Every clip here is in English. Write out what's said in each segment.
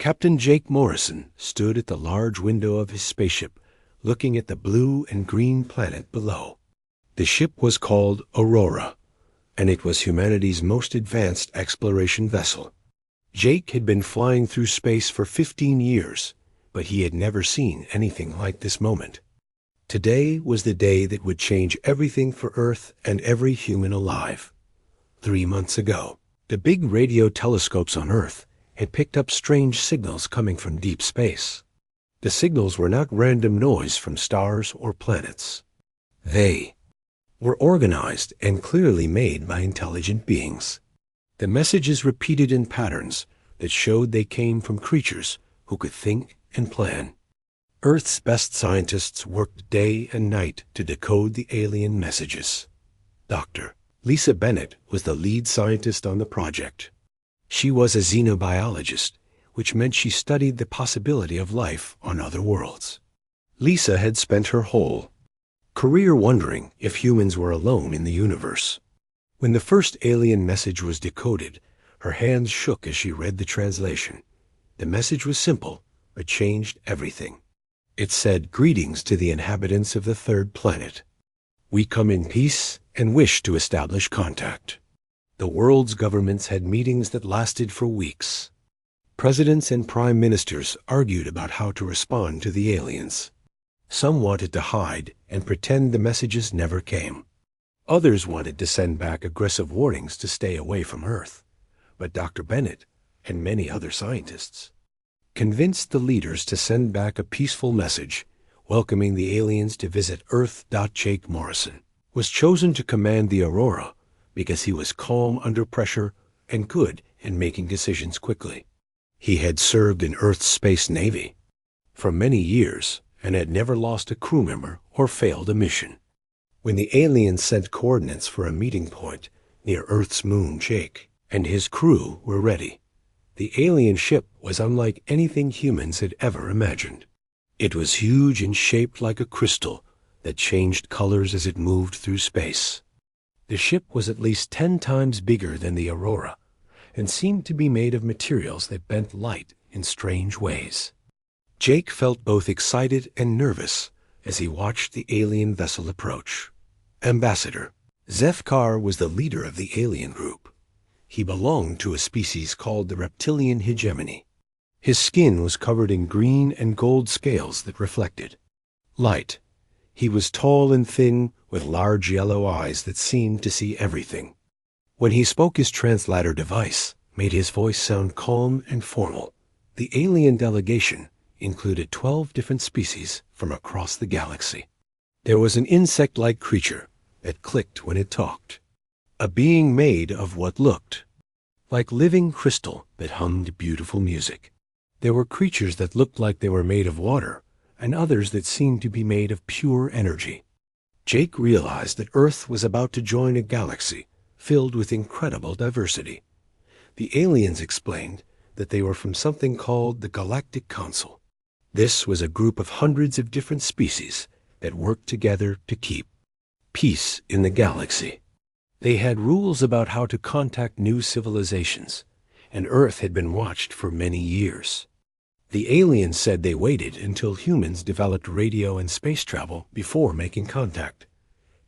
Captain Jake Morrison stood at the large window of his spaceship, looking at the blue and green planet below. The ship was called Aurora, and it was humanity's most advanced exploration vessel. Jake had been flying through space for 15 years, but he had never seen anything like this moment. Today was the day that would change everything for Earth and every human alive. 3 months ago, the big radio telescopes on Earth had picked up strange signals coming from deep space. The signals were not random noise from stars or planets. They were organized and clearly made by intelligent beings. The messages repeated in patterns that showed they came from creatures who could think and plan. Earth's best scientists worked day and night to decode the alien messages. Dr. Lisa Bennett was the lead scientist on the project. She was a xenobiologist, which meant she studied the possibility of life on other worlds. Lisa had spent her whole career wondering if humans were alone in the universe. When the first alien message was decoded, her hands shook as she read the translation. The message was simple, but changed everything. It said, "Greetings to the inhabitants of the third planet. We come in peace and wish to establish contact." The world's governments had meetings that lasted for weeks. Presidents and prime ministers argued about how to respond to the aliens. Some wanted to hide and pretend the messages never came. Others wanted to send back aggressive warnings to stay away from Earth. But Dr. Bennett and many other scientists convinced the leaders to send back a peaceful message, welcoming the aliens to visit Earth. Jake Morrison was chosen to command the Aurora because he was calm under pressure and good in making decisions quickly. He had served in Earth's Space Navy for many years and had never lost a crew member or failed a mission. When the aliens sent coordinates for a meeting point near Earth's moon, Jake and his crew were ready. The alien ship was unlike anything humans had ever imagined. It was huge and shaped like a crystal that changed colors as it moved through space. The ship was at least 10 times bigger than the Aurora and seemed to be made of materials that bent light in strange ways. Jake felt both excited and nervous as he watched the alien vessel approach. Ambassador Zefkar was the leader of the alien group. He belonged to a species called the reptilian hegemony. His skin was covered in green and gold scales that reflected light. He was tall and thin, with large yellow eyes that seemed to see everything. When he spoke, his translator device made his voice sound calm and formal. The alien delegation included 12 different species from across the galaxy. There was an insect-like creature that clicked when it talked, a being made of what looked like living crystal that hummed beautiful music. There were creatures that looked like they were made of water, and others that seemed to be made of pure energy. Jake realized that Earth was about to join a galaxy filled with incredible diversity. The aliens explained that they were from something called the Galactic Council. This was a group of hundreds of different species that worked together to keep peace in the galaxy. They had rules about how to contact new civilizations, and Earth had been watched for many years. The aliens said they waited until humans developed radio and space travel before making contact.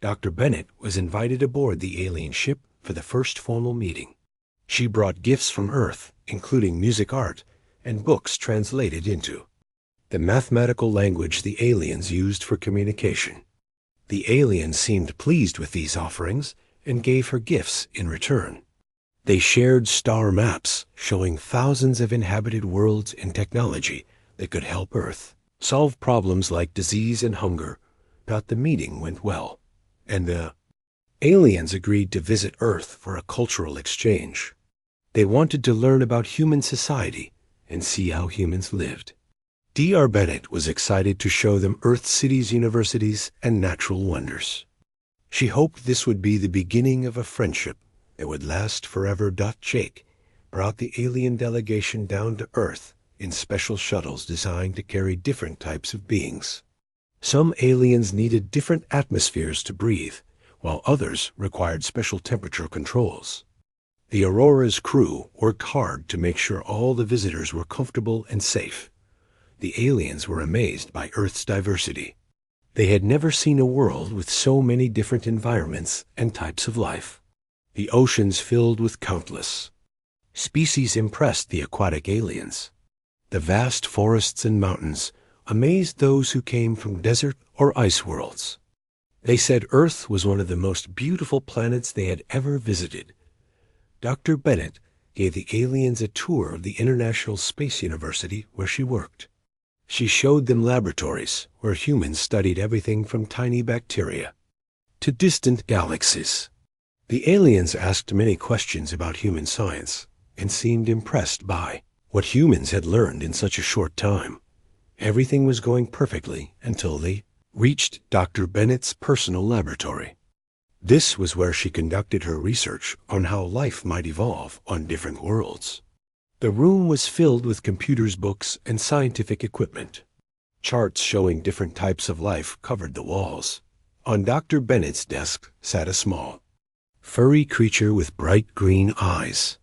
Dr. Bennett was invited aboard the alien ship for the first formal meeting. She brought gifts from Earth, including music, art, and books translated into the mathematical language the aliens used for communication. The aliens seemed pleased with these offerings and gave her gifts in return. They shared star maps showing thousands of inhabited worlds and technology that could help Earth solve problems like disease and hunger. The meeting went well, and the aliens agreed to visit Earth for a cultural exchange. They wanted to learn about human society and see how humans lived. Dr. Bennett was excited to show them Earth's cities, universities, and natural wonders. She hoped this would be the beginning of a friendship that would last forever. Jake brought the alien delegation down to Earth in special shuttles designed to carry different types of beings. Some aliens needed different atmospheres to breathe, while others required special temperature controls. The Aurora's crew worked hard to make sure all the visitors were comfortable and safe. The aliens were amazed by Earth's diversity. They had never seen a world with so many different environments and types of life. The oceans filled with countless species impressed the aquatic aliens. The vast forests and mountains amazed those who came from desert or ice worlds. They said Earth was one of the most beautiful planets they had ever visited. Dr. Bennett gave the aliens a tour of the International Space University where she worked. She showed them laboratories where humans studied everything from tiny bacteria to distant galaxies. The aliens asked many questions about human science and seemed impressed by what humans had learned in such a short time. Everything was going perfectly until they reached Dr. Bennett's personal laboratory. This was where she conducted her research on how life might evolve on different worlds. The room was filled with computers, books, and scientific equipment. Charts showing different types of life covered the walls. On Dr. Bennett's desk sat a small, furry creature with bright green eyes.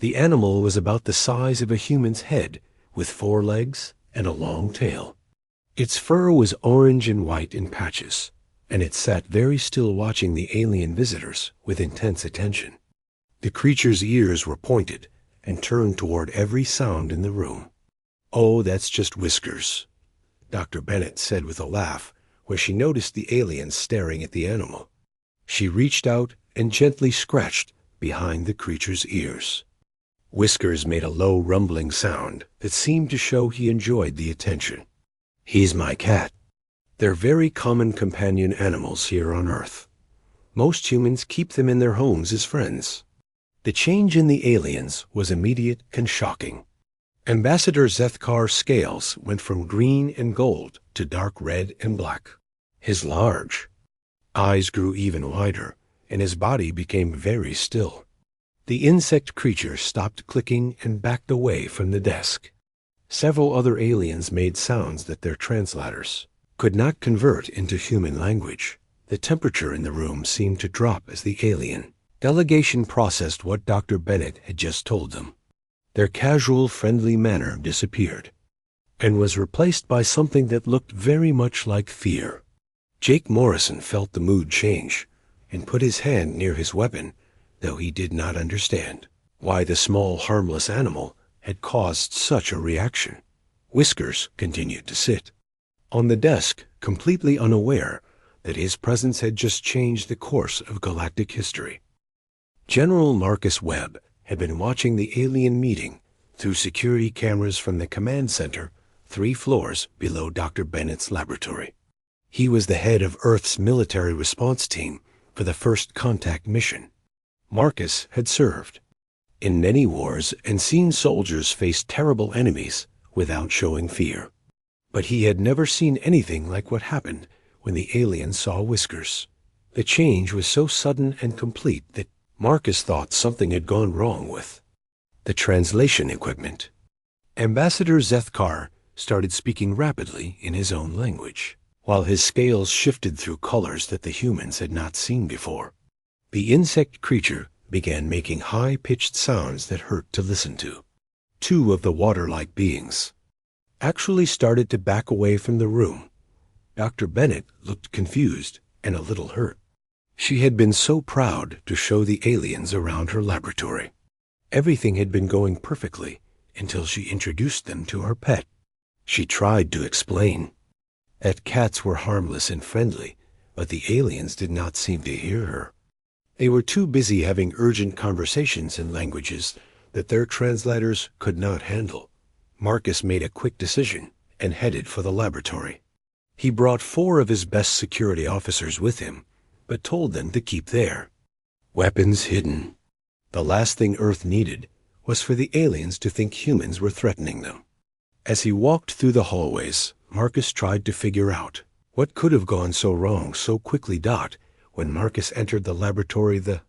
The animal was about the size of a human's head, with 4 legs and a long tail. Its fur was orange and white in patches, and it sat very still watching the alien visitors with intense attention. The creature's ears were pointed and turned toward every sound in the room. "Oh, that's just Whiskers," Dr. Bennett said with a laugh, where she noticed the aliens staring at the animal. She reached out and gently scratched behind the creature's ears. Whiskers made a low rumbling sound that seemed to show he enjoyed the attention. "He's my cat. They're very common companion animals here on Earth. Most humans keep them in their homes as friends." The change in the aliens was immediate and shocking. Ambassador Zethkar's scales went from green and gold to dark red and black. His large eyes grew even wider, and his body became very still. The insect creature stopped clicking and backed away from the desk. Several other aliens made sounds that their translators could not convert into human language. The temperature in the room seemed to drop as the alien delegation processed what Dr. Bennett had just told them. Their casual, friendly manner disappeared and was replaced by something that looked very much like fear. Jake Morrison felt the mood change and put his hand near his weapon, though he did not understand why the small, harmless animal had caused such a reaction. Whiskers continued to sit on the desk, completely unaware that his presence had just changed the course of galactic history. General Marcus Webb had been watching the alien meeting through security cameras from the command center 3 floors below Dr. Bennett's laboratory. He was the head of Earth's military response team for the First Contact mission. Marcus had served in many wars and seen soldiers face terrible enemies without showing fear. But he had never seen anything like what happened when the aliens saw Whiskers. The change was so sudden and complete that Marcus thought something had gone wrong with the translation equipment. Ambassador Zethkar started speaking rapidly in his own language, while his scales shifted through colors that the humans had not seen before. The insect creature began making high-pitched sounds that hurt to listen to. 2 of the water-like beings actually started to back away from the room. Dr. Bennett looked confused and a little hurt. She had been so proud to show the aliens around her laboratory. Everything had been going perfectly until she introduced them to her pet. She tried to explain that cats were harmless and friendly, but the aliens did not seem to hear her. They were too busy having urgent conversations in languages that their translators could not handle. Marcus made a quick decision and headed for the laboratory. He brought 4 of his best security officers with him, but told them to keep their weapons hidden. The last thing Earth needed was for the aliens to think humans were threatening them. As he walked through the hallways, Marcus tried to figure out what could have gone so wrong so quickly. When Marcus entered the laboratory, the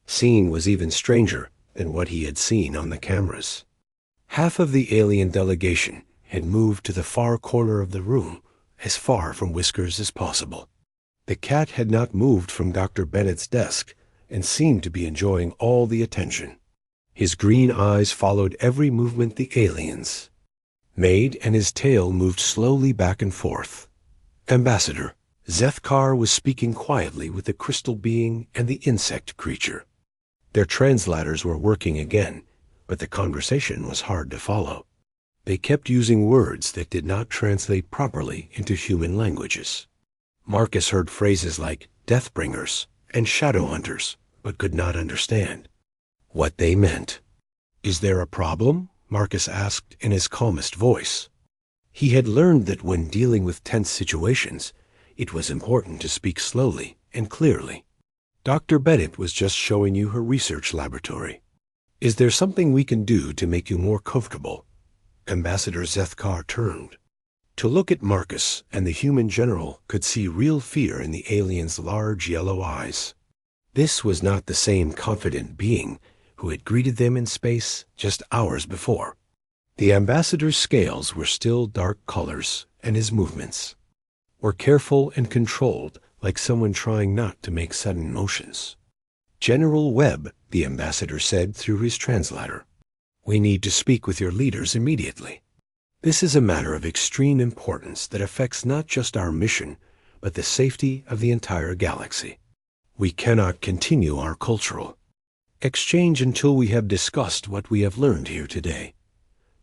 scene was even stranger than what he had seen on the cameras. Half of the alien delegation had moved to the far corner of the room, as far from Whiskers as possible. The cat had not moved from Dr. Bennett's desk and seemed to be enjoying all the attention. His green eyes followed every movement the aliens made, and his tail moved slowly back and forth. Ambassador, Zethkar was speaking quietly with the crystal being and the insect creature. Their translators were working again, but the conversation was hard to follow. They kept using words that did not translate properly into human languages. Marcus heard phrases like Deathbringers and Shadowhunters, but could not understand what they meant. "Is there a problem?" Marcus asked in his calmest voice. He had learned that when dealing with tense situations, it was important to speak slowly and clearly. Dr. Bennett was just showing you her research laboratory. "Is there something we can do to make you more comfortable?" Ambassador Zethkar turned to look at Marcus, and the human general could see real fear in the alien's large yellow eyes. This was not the same confident being who had greeted them in space just hours before. The ambassador's scales were still dark colors, and his movements were careful and controlled, like someone trying not to make sudden motions. "General Webb," the ambassador said through his translator, "we need to speak with your leaders immediately. This is a matter of extreme importance that affects not just our mission, but the safety of the entire galaxy. We cannot continue our cultural exchange until we have discussed what we have learned here today."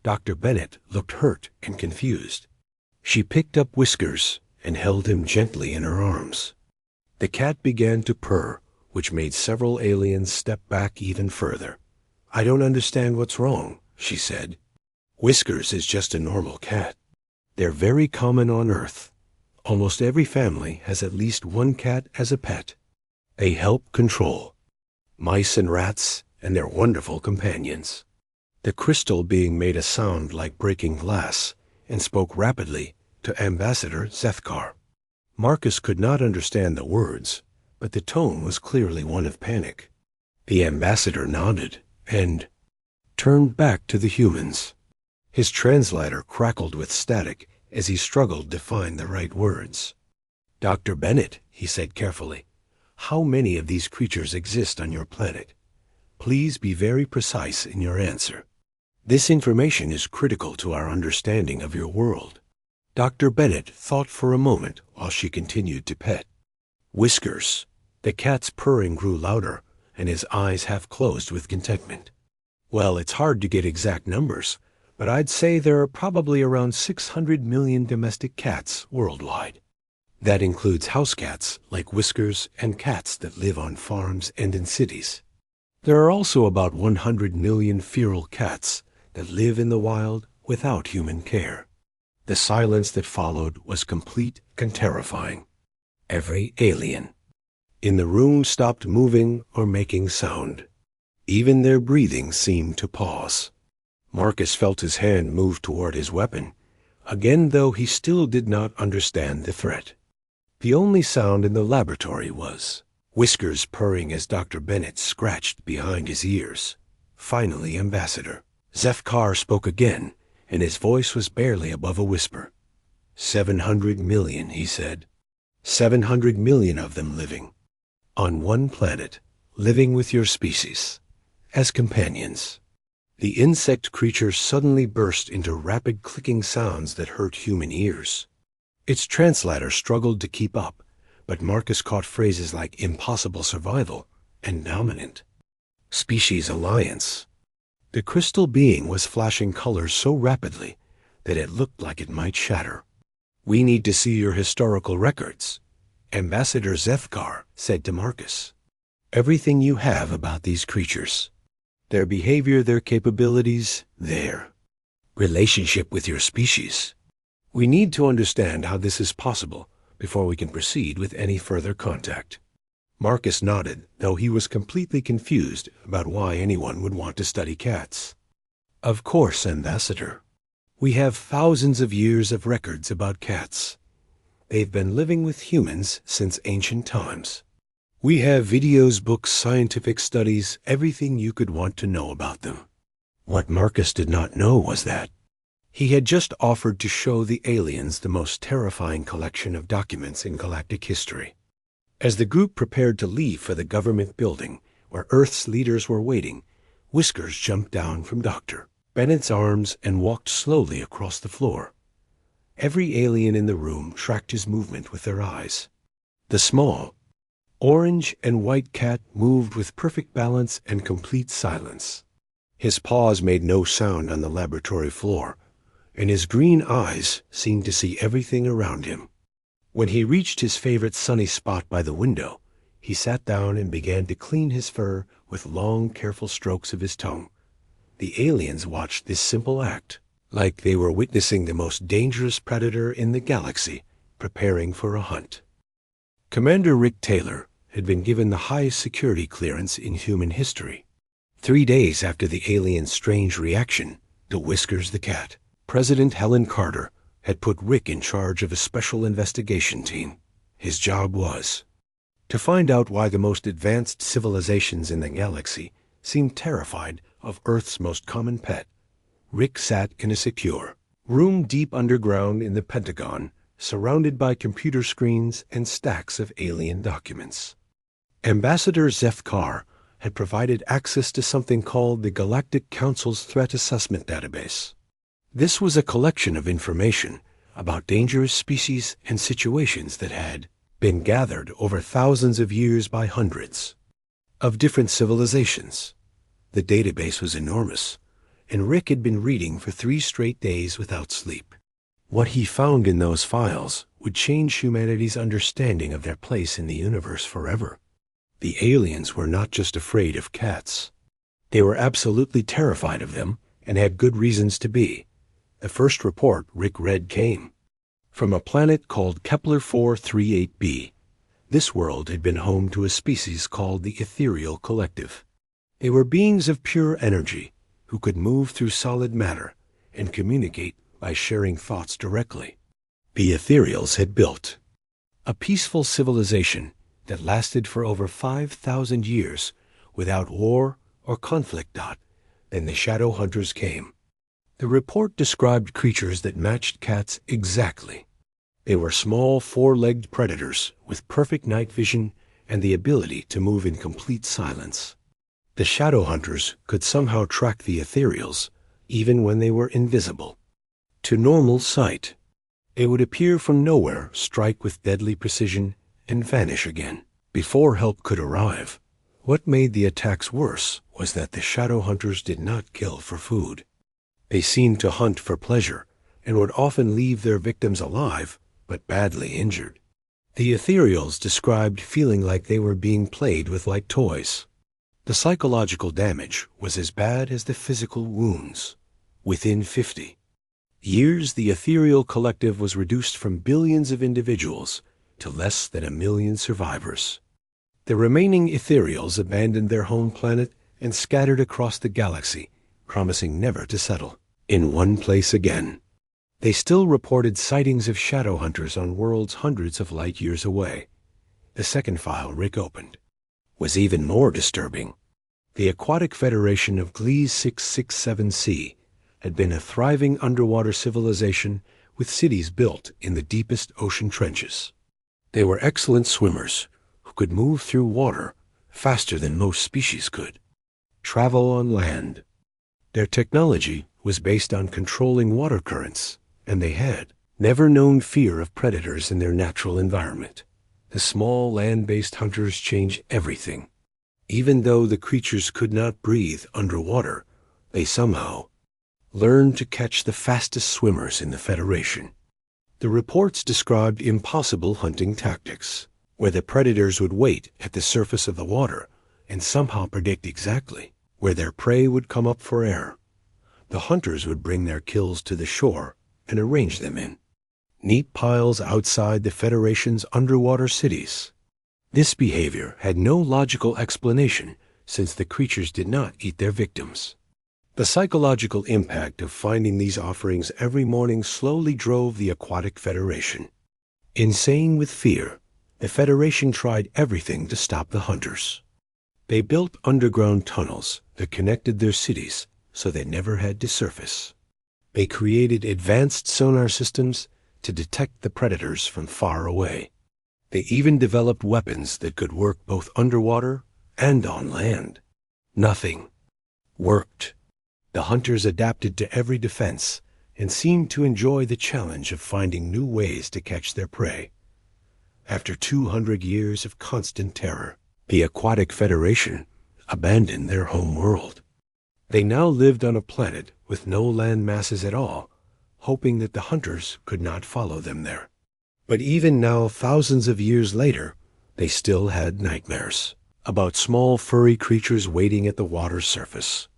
Dr. Bennett looked hurt and confused. She picked up Whiskers and held him gently in her arms. The cat began to purr, which made several aliens step back even further. "I don't understand what's wrong," she said. "Whiskers is just a normal cat. They're very common on Earth. Almost every family has at least one cat as a pet. They help control mice and rats, and they're wonderful companions." The crystal being made a sound like breaking glass and spoke rapidly to Ambassador Zethkar. Marcus could not understand the words, but the tone was clearly one of panic. The ambassador nodded and turned back to the humans. His translator crackled with static as he struggled to find the right words. "Dr. Bennett," he said carefully, "how many of these creatures exist on your planet? Please be very precise in your answer. This information is critical to our understanding of your world." Dr. Bennett thought for a moment while she continued to pet Whiskers. The cat's purring grew louder, and his eyes half closed with contentment. "Well, it's hard to get exact numbers, but I'd say there are probably around 600 million domestic cats worldwide. That includes house cats like Whiskers and cats that live on farms and in cities. There are also about 100 million feral cats that live in the wild without human care." The silence that followed was complete and terrifying. Every alien in the room stopped moving or making sound. Even their breathing seemed to pause. Marcus felt his hand move toward his weapon, again though he still did not understand the threat. The only sound in the laboratory was Whiskers purring as Dr. Bennett scratched behind his ears. Finally, Ambassador Zethkar spoke again, and his voice was barely above a whisper. 700 million, he said. 700 million of them living on one planet, living with your species as companions. The insect creature suddenly burst into rapid clicking sounds that hurt human ears. Its translator struggled to keep up, but Marcus caught phrases like impossible survival and dominant species alliance. The crystal being was flashing colors so rapidly that it looked like it might shatter. "We need to see your historical records," Ambassador Zethkar said to Marcus. "Everything you have about these creatures. Their behavior, their capabilities, their relationship with your species. We need to understand how this is possible before we can proceed with any further contact." Marcus nodded, though he was completely confused about why anyone would want to study cats. "Of course, Ambassador. We have thousands of years of records about cats. They've been living with humans since ancient times. We have videos, books, scientific studies, everything you could want to know about them." What Marcus did not know was that he had just offered to show the aliens the most terrifying collection of documents in galactic history. As the group prepared to leave for the government building, where Earth's leaders were waiting, Whiskers jumped down from Dr. Bennett's arms and walked slowly across the floor. Every alien in the room tracked his movement with their eyes. The small, orange and white cat moved with perfect balance and complete silence. His paws made no sound on the laboratory floor, and his green eyes seemed to see everything around him. When he reached his favorite sunny spot by the window, he sat down and began to clean his fur with long, careful strokes of his tongue. The aliens watched this simple act like they were witnessing the most dangerous predator in the galaxy preparing for a hunt. Commander Rick Taylor had been given the highest security clearance in human history. 3 days after the alien's strange reaction to Whiskers the cat, President Helen Carter had put Rick in charge of a special investigation team. His job was to find out why the most advanced civilizations in the galaxy seemed terrified of Earth's most common pet. Rick sat in a secure room deep underground in the Pentagon, surrounded by computer screens and stacks of alien documents. Ambassador Zeph Carr had provided access to something called the Galactic Council's Threat Assessment Database. This was a collection of information about dangerous species and situations that had been gathered over thousands of years by hundreds of different civilizations. The database was enormous, and Rick had been reading for 3 straight days without sleep. What he found in those files would change humanity's understanding of their place in the universe forever. The aliens were not just afraid of cats. They were absolutely terrified of them and had good reasons to be. The first report Rick read came from a planet called Kepler 438b. This world had been home to a species called the Ethereal Collective. They were beings of pure energy who could move through solid matter and communicate by sharing thoughts directly. The Ethereals had built a peaceful civilization that lasted for over 5,000 years without war or conflict. Then the Shadow Hunters came. The report described creatures that matched cats exactly. They were small, 4-legged predators with perfect night vision and the ability to move in complete silence. The Shadow Hunters could somehow track the Ethereals, even when they were invisible. To normal sight, they would appear from nowhere, strike with deadly precision, and vanish again before help could arrive. What made the attacks worse was that the Shadow Hunters did not kill for food. They seemed to hunt for pleasure and would often leave their victims alive but badly injured. The Ethereals described feeling like they were being played with like toys. The psychological damage was as bad as the physical wounds. Within 50 years, the Ethereal Collective was reduced from billions of individuals to less than 1 million survivors. The remaining Ethereals abandoned their home planet and scattered across the galaxy, promising never to settle in one place again. They still reported sightings of Shadow Hunters on worlds hundreds of light years away. The second file Rick opened was even more disturbing. The Aquatic Federation of Gliese 667c had been a thriving underwater civilization with cities built in the deepest ocean trenches. They were excellent swimmers who could move through water faster than most species could travel on land. Their technology was based on controlling water currents, and they had never known fear of predators in their natural environment. The small land-based hunters changed everything. Even though the creatures could not breathe underwater, they somehow learned to catch the fastest swimmers in the Federation. The reports described impossible hunting tactics, where the predators would wait at the surface of the water and somehow predict exactly where their prey would come up for air. The hunters would bring their kills to the shore and arrange them in neat piles outside the Federation's underwater cities. This behavior had no logical explanation since the creatures did not eat their victims. The psychological impact of finding these offerings every morning slowly drove the Aquatic Federation. Insane with fear, the Federation tried everything to stop the hunters. They built underground tunnels that connected their cities so they never had to surface. They created advanced sonar systems to detect the predators from far away. They even developed weapons that could work both underwater and on land. Nothing worked. The hunters adapted to every defense and seemed to enjoy the challenge of finding new ways to catch their prey. After 200 years of constant terror, the Aquatic Federation abandoned their home world. They now lived on a planet with no land masses at all, hoping that the hunters could not follow them there. But even now, thousands of years later, they still had nightmares about small furry creatures waiting at the water's surface.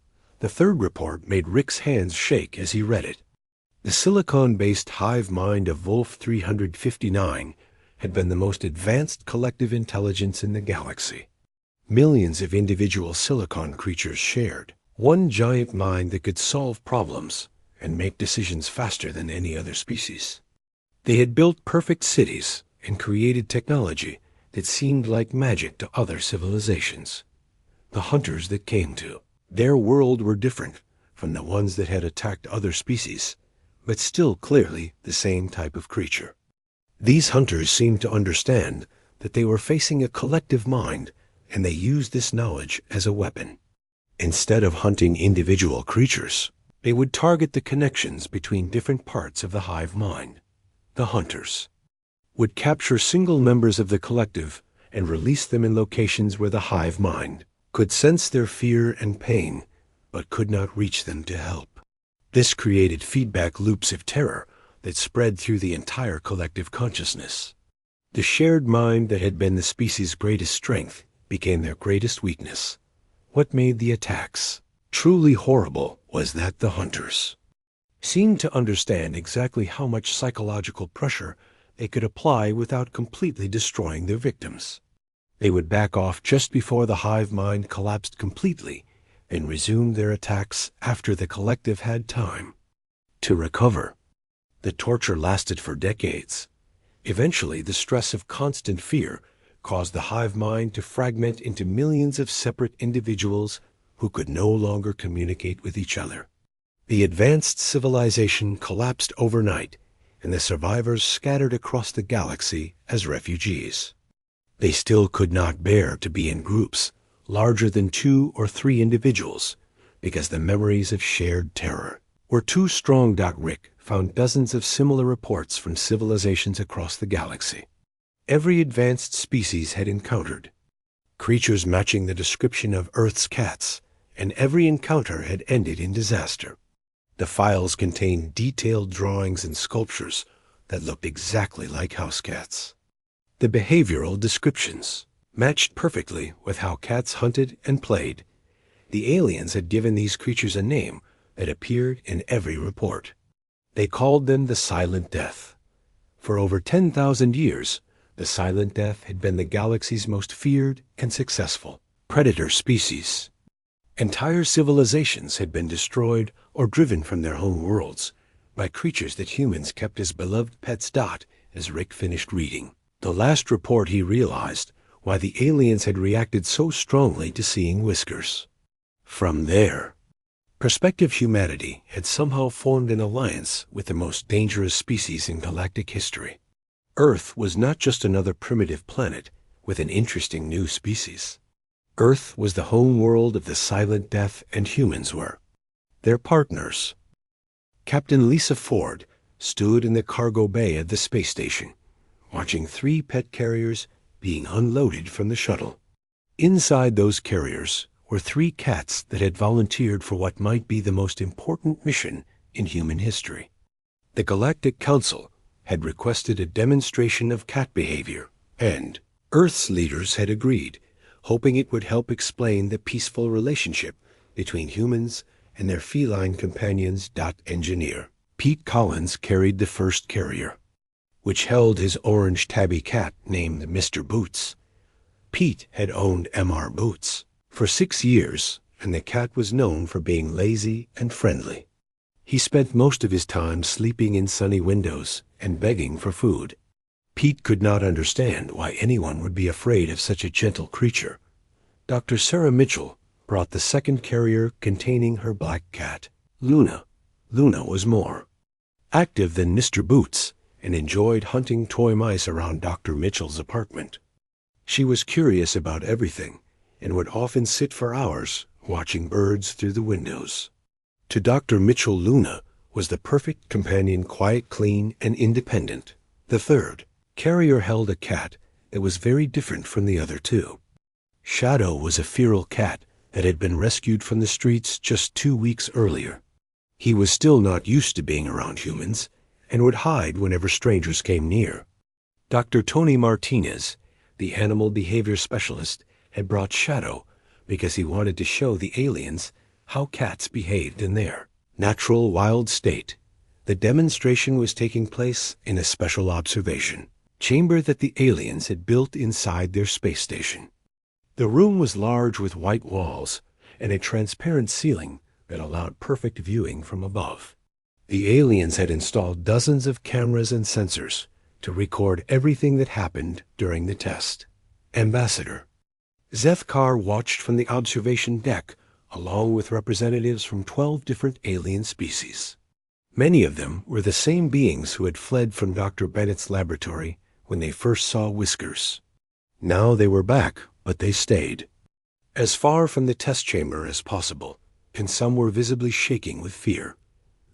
The third report made Rick's hands shake as he read it. The silicon-based hive mind of Wolf 359 had been the most advanced collective intelligence in the galaxy. Millions of individual silicon creatures shared one giant mind that could solve problems and make decisions faster than any other species. They had built perfect cities and created technology that seemed like magic to other civilizations. The hunters that came to their world were different from the ones that had attacked other species, but still clearly the same type of creature. These hunters seemed to understand that they were facing a collective mind, and they used this knowledge as a weapon. Instead of hunting individual creatures, they would target the connections between different parts of the hive mind. The hunters would capture single members of the collective and release them in locations where the hive mind could sense their fear and pain, but could not reach them to help. This created feedback loops of terror that spread through the entire collective consciousness. The shared mind that had been the species' greatest strength became their greatest weakness. What made the attacks truly horrible was that the hunters seemed to understand exactly how much psychological pressure they could apply without completely destroying their victims. They would back off just before the hive mind collapsed completely and resume their attacks after the collective had time to recover. The torture lasted for decades. Eventually, the stress of constant fear caused the hive mind to fragment into millions of separate individuals who could no longer communicate with each other. The advanced civilization collapsed overnight, and the survivors scattered across the galaxy as refugees. They still could not bear to be in groups larger than 2 or 3 individuals, because the memories of shared terror were too strong. Rick found dozens of similar reports from civilizations across the galaxy. Every advanced species had encountered creatures matching the description of Earth's cats, and every encounter had ended in disaster. The files contained detailed drawings and sculptures that looked exactly like house cats. The behavioral descriptions matched perfectly with how cats hunted and played. The aliens had given these creatures a name that appeared in every report. They called them the Silent Death. For over 10,000 years, the Silent Death had been the galaxy's most feared and successful predator species. Entire civilizations had been destroyed or driven from their home worlds by creatures that humans kept as beloved pets. As Rick finished reading the last report, he realized why the aliens had reacted so strongly to seeing Whiskers. From their perspective, humanity had somehow formed an alliance with the most dangerous species in galactic history. Earth was not just another primitive planet with an interesting new species. Earth was the home world of the Silent Death, and humans were their partners. Captain Lisa Ford stood in the cargo bay of the space station, watching 3 pet carriers being unloaded from the shuttle. Inside those carriers were 3 cats that had volunteered for what might be the most important mission in human history. The Galactic Council had requested a demonstration of cat behavior, and Earth's leaders had agreed, hoping it would help explain the peaceful relationship between humans and their feline companions. Engineer Pete Collins carried the first carrier, which held his orange tabby cat named Mr. Boots. Pete had owned Mr. Boots for 6 years, and the cat was known for being lazy and friendly. He spent most of his time sleeping in sunny windows and begging for food. Pete could not understand why anyone would be afraid of such a gentle creature. Dr. Sarah Mitchell brought the second carrier containing her black cat, Luna. Luna was more active than Mr. Boots and enjoyed hunting toy mice around Dr. Mitchell's apartment. She was curious about everything and would often sit for hours watching birds through the windows. To Dr. Mitchell, Luna was the perfect companion, quiet, clean, and independent. The third carrier held a cat that was very different from the other two. Shadow was a feral cat that had been rescued from the streets just 2 weeks earlier. He was still not used to being around humans and would hide whenever strangers came near. Dr. Tony Martinez, the animal behavior specialist, had brought Shadow because he wanted to show the aliens how cats behaved in their natural wild state. The demonstration was taking place in a special observation chamber that the aliens had built inside their space station. The room was large with white walls and a transparent ceiling that allowed perfect viewing from above. The aliens had installed dozens of cameras and sensors to record everything that happened during the test. Ambassador Zethkar watched from the observation deck along with representatives from 12 different alien species. Many of them were the same beings who had fled from Dr. Bennett's laboratory when they first saw Whiskers. Now they were back, but they stayed as far from the test chamber as possible, and some were visibly shaking with fear.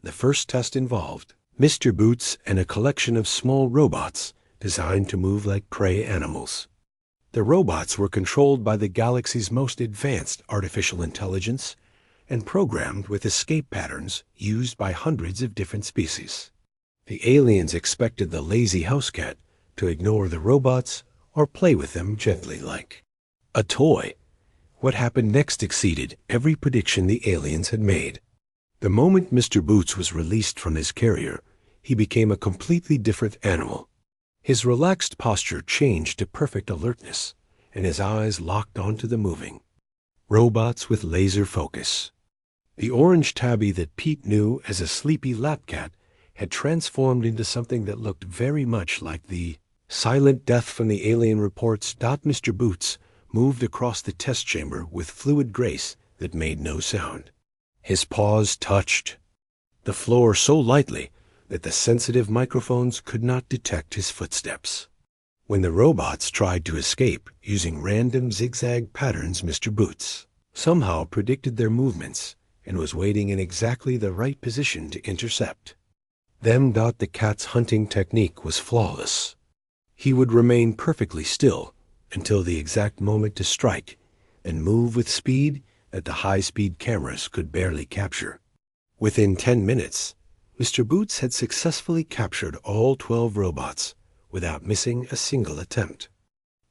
The first test involved Mr. Boots and a collection of small robots designed to move like prey animals. The robots were controlled by the galaxy's most advanced artificial intelligence and programmed with escape patterns used by hundreds of different species. The aliens expected the lazy house cat to ignore the robots or play with them gently like a toy. What happened next exceeded every prediction the aliens had made. The moment Mr. Boots was released from his carrier, he became a completely different animal. His relaxed posture changed to perfect alertness, and his eyes locked onto the moving robots with laser focus. The orange tabby that Pete knew as a sleepy lap cat had transformed into something that looked very much like the silent death from the alien reports. Mr. Boots moved across the test chamber with fluid grace that made no sound. His paws touched the floor so lightly that the sensitive microphones could not detect his footsteps. When the robots tried to escape using random zigzag patterns, Mr. Boots somehow predicted their movements and was waiting in exactly the right position to intercept them. The cat's hunting technique was flawless. He would remain perfectly still until the exact moment to strike and move with speed that the high-speed cameras could barely capture. Within 10 minutes, Mr. Boots had successfully captured all 12 robots without missing a single attempt.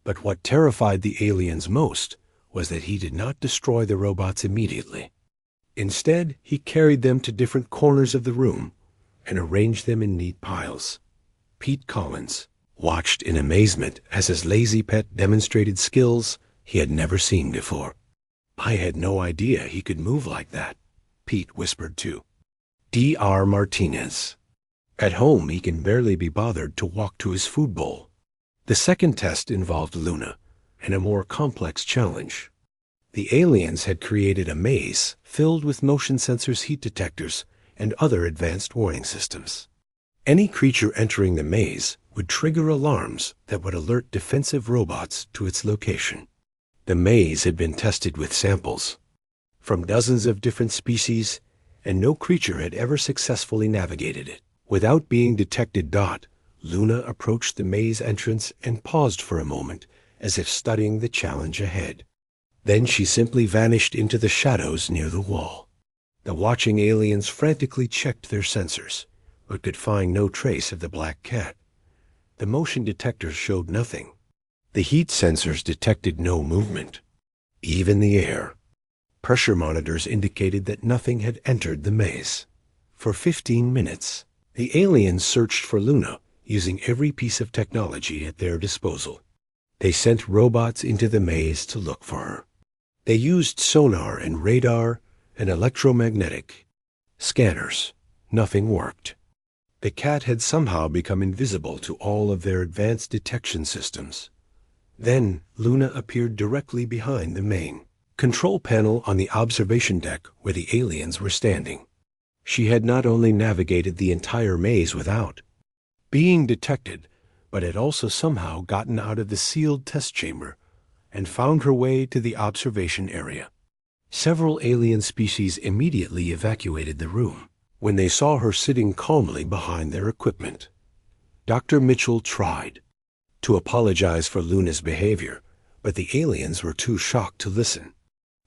But what terrified the aliens most was that he did not destroy the robots immediately. Instead, he carried them to different corners of the room and arranged them in neat piles. Pete Collins watched in amazement as his lazy pet demonstrated skills he had never seen before. "I had no idea he could move like that," Pete whispered to Dr. Martinez. "At home, he can barely be bothered to walk to his food bowl." The second test involved Luna and a more complex challenge. The aliens had created a maze filled with motion sensors, heat detectors, and other advanced warning systems. Any creature entering the maze would trigger alarms that would alert defensive robots to its location. The maze had been tested with samples from dozens of different species, and no creature had ever successfully navigated it without being detected. Luna approached the maze entrance and paused for a moment as if studying the challenge ahead. Then she simply vanished into the shadows near the wall. The watching aliens frantically checked their sensors, but could find no trace of the black cat. The motion detectors showed nothing. The heat sensors detected no movement, even the air. Pressure monitors indicated that nothing had entered the maze. For 15 minutes, the aliens searched for Luna using every piece of technology at their disposal. They sent robots into the maze to look for her. They used sonar and radar and electromagnetic scanners. Nothing worked. The cat had somehow become invisible to all of their advanced detection systems. Then Luna appeared directly behind the main control panel on the observation deck where the aliens were standing. She had not only navigated the entire maze without being detected, but had also somehow gotten out of the sealed test chamber and found her way to the observation area. Several alien species immediately evacuated the room when they saw her sitting calmly behind their equipment. Dr. Mitchell tried to apologize for Luna's behavior, but the aliens were too shocked to listen.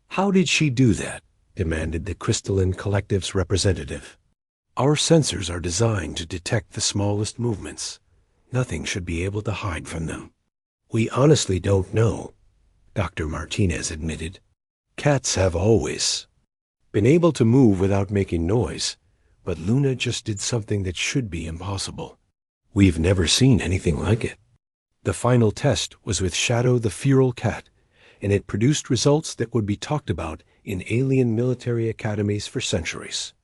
"How did she do that?" demanded the Crystalline Collective's representative. "Our sensors are designed to detect the smallest movements. Nothing should be able to hide from them." "We honestly don't know," Dr. Martinez admitted. "Cats have always been able to move without making noise, but Luna just did something that should be impossible. We've never seen anything like it." The final test was with Shadow the feral cat, and it produced results that would be talked about in alien military academies for centuries.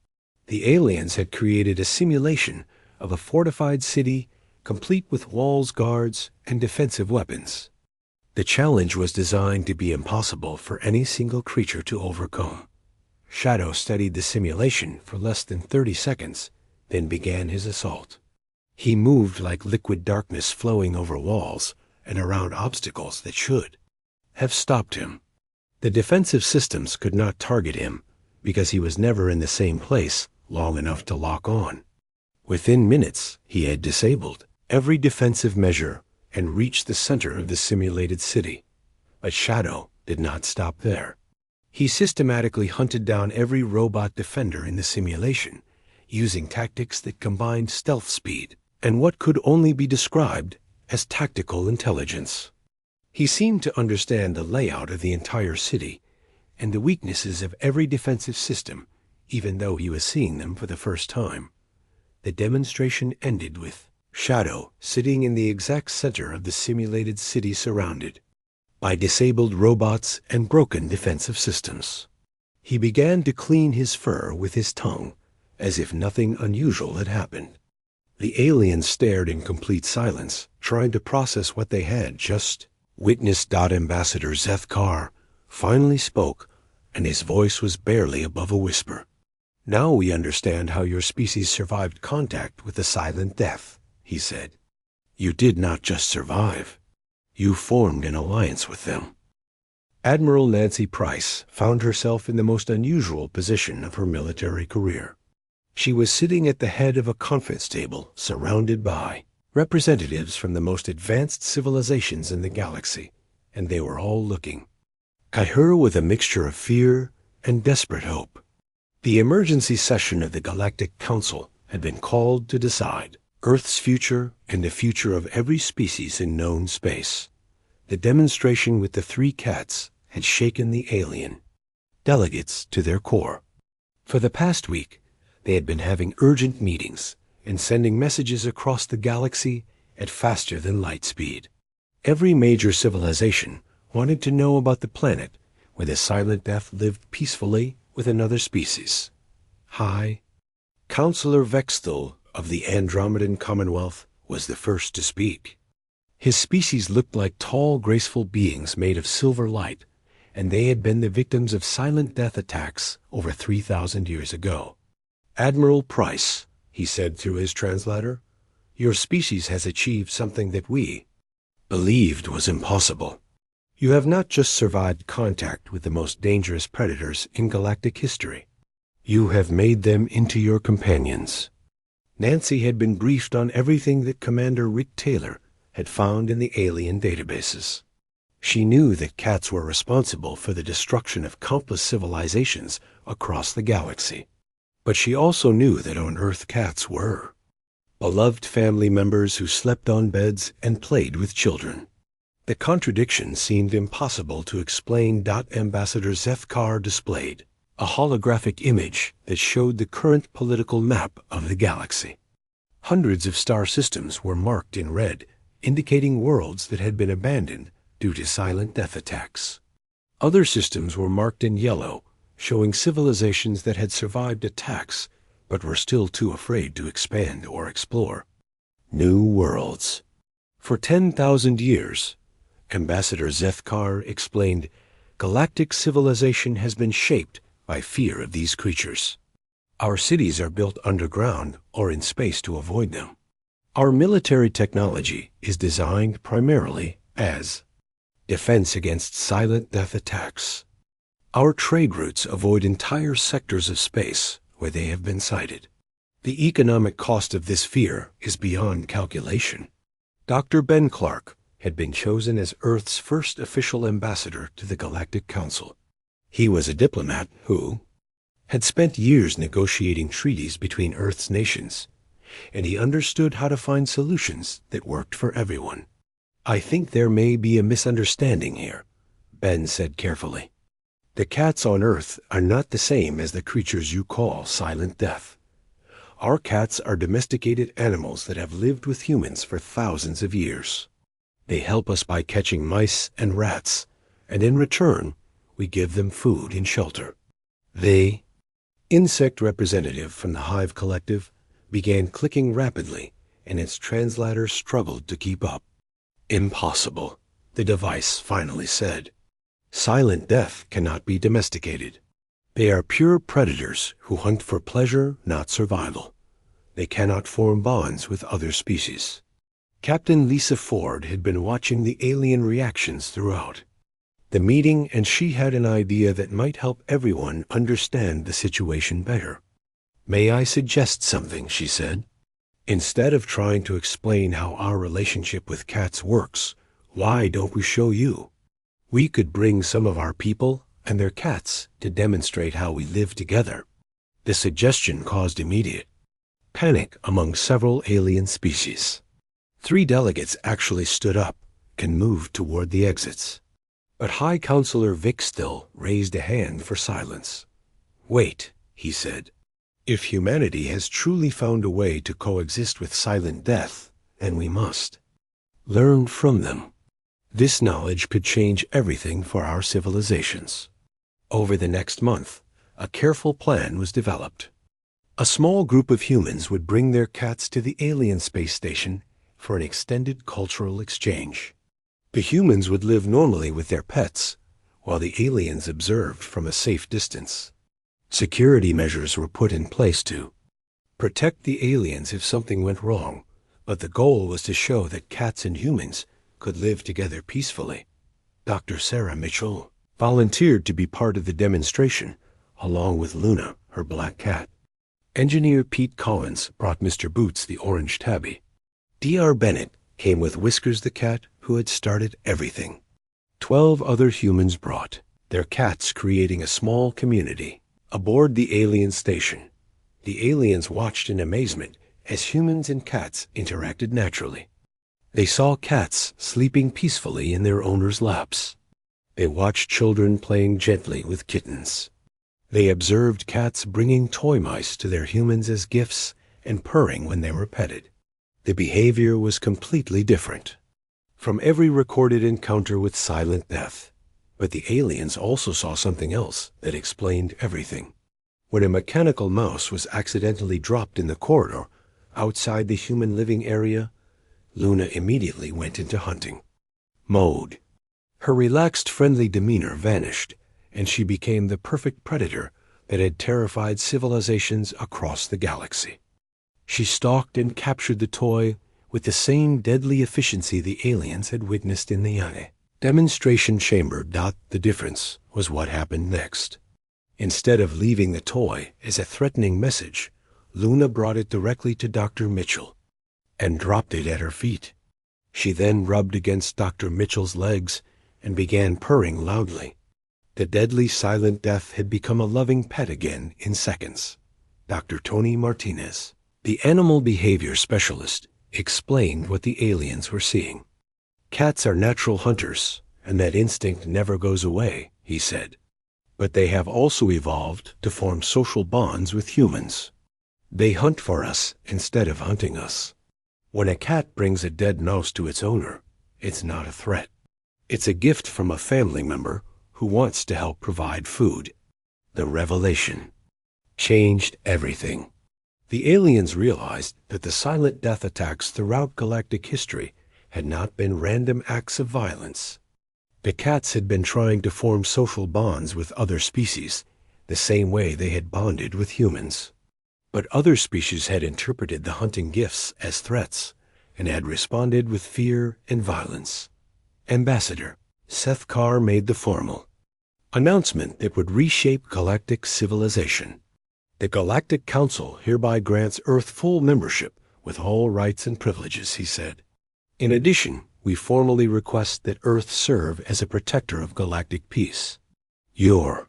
The aliens had created a simulation of a fortified city complete with walls, guards, and defensive weapons. The challenge was designed to be impossible for any single creature to overcome. Shadow studied the simulation for less than 30 seconds, then began his assault. He moved like liquid darkness flowing over walls and around obstacles that should have stopped him. The defensive systems could not target him because he was never in the same place long enough to lock on. Within minutes, he had disabled every defensive measure and reached the center of the simulated city. But Shadow did not stop there. He systematically hunted down every robot defender in the simulation, using tactics that combined stealth speed and what could only be described as tactical intelligence. He seemed to understand the layout of the entire city and the weaknesses of every defensive system, even though he was seeing them for the first time. The demonstration ended with Shadow sitting in the exact center of the simulated city, surrounded by disabled robots and broken defensive systems. He began to clean his fur with his tongue, as if nothing unusual had happened. The aliens stared in complete silence, trying to process what they had just witnessed. Ambassador Zethkar finally spoke, and his voice was barely above a whisper. "Now we understand how your species survived contact with the Silent Death," he said. "You did not just survive. You formed an alliance with them." Admiral Nancy Price found herself in the most unusual position of her military career. She was sitting at the head of a conference table surrounded by representatives from the most advanced civilizations in the galaxy, and they were all looking at her with a mixture of fear and desperate hope. The emergency session of the Galactic Council had been called to decide Earth's future and the future of every species in known space. The demonstration with the 3 cats had shaken the alien delegates to their core. For the past week, they had been having urgent meetings and sending messages across the galaxy at faster than light speed. Every major civilization wanted to know about the planet where the Silent Death lived peacefully with another species. High Counselor Vexthal of the Andromedan Commonwealth was the first to speak. His species looked like tall, graceful beings made of silver light, and they had been the victims of silent death attacks over 3,000 years ago. "Admiral Price," he said through his translator, "your species has achieved something that we believed was impossible. You have not just survived contact with the most dangerous predators in galactic history. You have made them into your companions." Nancy had been briefed on everything that Commander Rick Taylor had found in the alien databases. She knew that cats were responsible for the destruction of countless civilizations across the galaxy. But she also knew that on Earth cats were beloved family members who slept on beds and played with children. The contradiction seemed impossible to explain. Ambassador Zethkar displayed a holographic image that showed the current political map of the galaxy. Hundreds of star systems were marked in red, indicating worlds that had been abandoned due to silent death attacks. Other systems were marked in yellow, showing civilizations that had survived attacks but were still too afraid to expand or explore. New worlds. For 10,000 years, Ambassador Zethkar explained, galactic civilization has been shaped by fear of these creatures. Our cities are built underground or in space to avoid them. Our military technology is designed primarily as defense against silent death attacks. Our trade routes avoid entire sectors of space where they have been sighted. The economic cost of this fear is beyond calculation. Dr. Ben Clark had been chosen as Earth's first official ambassador to the Galactic Council. He was a diplomat who had spent years negotiating treaties between Earth's nations, and he understood how to find solutions that worked for everyone. "I think there may be a misunderstanding here," Ben said carefully. "The cats on Earth are not the same as the creatures you call Silent Death. Our cats are domesticated animals that have lived with humans for thousands of years. They help us by catching mice and rats, and in return, we give them food and shelter." The insect representative from the Hive Collective began clicking rapidly, and its translator struggled to keep up. "Impossible," the device finally said. "Silent Death cannot be domesticated. They are pure predators who hunt for pleasure, not survival. They cannot form bonds with other species." Captain Lisa Ford had been watching the alien reactions throughout the meeting, and she had an idea that might help everyone understand the situation better. "May I suggest something?" she said. "Instead of trying to explain how our relationship with cats works, why don't we show you? We could bring some of our people and their cats to demonstrate how we live together." The suggestion caused immediate panic among several alien species. 3 delegates actually stood up and moved toward the exits. But High Counselor Vic Still raised a hand for silence. "Wait," he said. "If humanity has truly found a way to coexist with Silent Death, then we must learn from them. This knowledge could change everything for our civilizations." Over the next month, a careful plan was developed. A small group of humans would bring their cats to the alien space station for an extended cultural exchange. The humans would live normally with their pets, while the aliens observed from a safe distance. Security measures were put in place to protect the aliens if something went wrong, but the goal was to show that cats and humans could live together peacefully. Dr. Sarah Mitchell volunteered to be part of the demonstration, along with Luna, her black cat. Engineer Pete Collins brought Mr. Boots the orange tabby. D.R. Bennett came with Whiskers the cat, who had started everything. 12 other humans brought their cats, creating a small community. Aboard the alien station, the aliens watched in amazement as humans and cats interacted naturally. They saw cats sleeping peacefully in their owners' laps. They watched children playing gently with kittens. They observed cats bringing toy mice to their humans as gifts and purring when they were petted. The behavior was completely different from every recorded encounter with Silent Death. But the aliens also saw something else that explained everything. When a mechanical mouse was accidentally dropped in the corridor outside the human living area, Luna immediately went into hunting mode. Her relaxed, friendly demeanor vanished, and she became the perfect predator that had terrified civilizations across the galaxy. She stalked and captured the toy with the same deadly efficiency the aliens had witnessed in the demonstration chamber. The difference was what happened next. Instead of leaving the toy as a threatening message, Luna brought it directly to Dr. Mitchell and dropped it at her feet. She then rubbed against Dr. Mitchell's legs and began purring loudly. The deadly Silent Death had become a loving pet again in seconds. Dr. Tony Martinez, the animal behavior specialist, explained what the aliens were seeing. "Cats are natural hunters, and that instinct never goes away," he said. "But they have also evolved to form social bonds with humans. They hunt for us instead of hunting us. When a cat brings a dead mouse to its owner, it's not a threat. It's a gift from a family member who wants to help provide food." The revelation changed everything. The aliens realized that the Silent Death attacks throughout galactic history had not been random acts of violence. The cats had been trying to form social bonds with other species, the same way they had bonded with humans. But other species had interpreted the hunting gifts as threats and had responded with fear and violence. Ambassador Seth Carr made the formal announcement that would reshape galactic civilization. The Galactic Council hereby grants Earth full membership with all rights and privileges, he said. In addition, we formally request that Earth serve as a protector of galactic peace. Your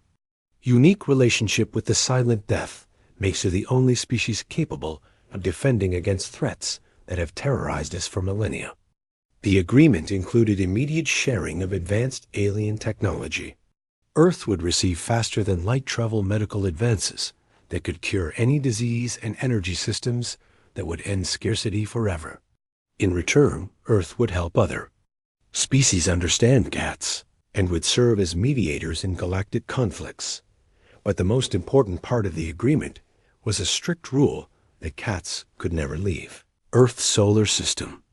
unique relationship with the Silent Death makes you the only species capable of defending against threats that have terrorized us for millennia. The agreement included immediate sharing of advanced alien technology. Earth would receive faster-than-light travel medical advances that could cure any disease and energy systems that would end scarcity forever. In return, Earth would help other species understand cats and would serve as mediators in galactic conflicts. But the most important part of the agreement was a strict rule that cats could never leave Earth's solar system.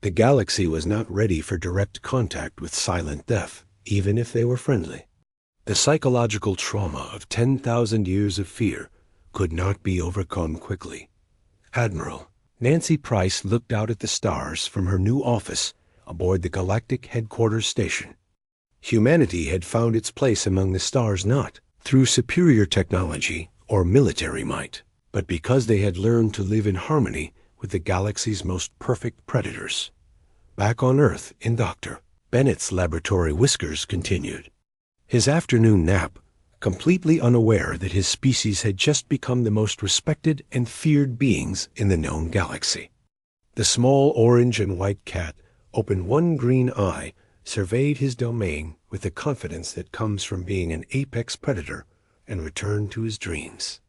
The galaxy was not ready for direct contact with Silent Death, even if they were friendly. The psychological trauma of 10,000 years of fear could not be overcome quickly. Admiral Nancy Price looked out at the stars from her new office aboard the Galactic Headquarters Station. Humanity had found its place among the stars not through superior technology or military might, but because they had learned to live in harmony with the galaxy's most perfect predators. Back on Earth in Dr. Bennett's laboratory, Whiskers continued his afternoon nap, completely unaware that his species had just become the most respected and feared beings in the known galaxy. The small orange and white cat opened one green eye, surveyed his domain with the confidence that comes from being an apex predator, and returned to his dreams.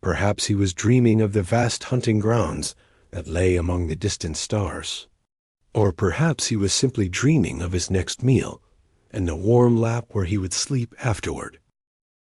Perhaps he was dreaming of the vast hunting grounds that lay among the distant stars. Or perhaps he was simply dreaming of his next meal and the warm lap where he would sleep afterward.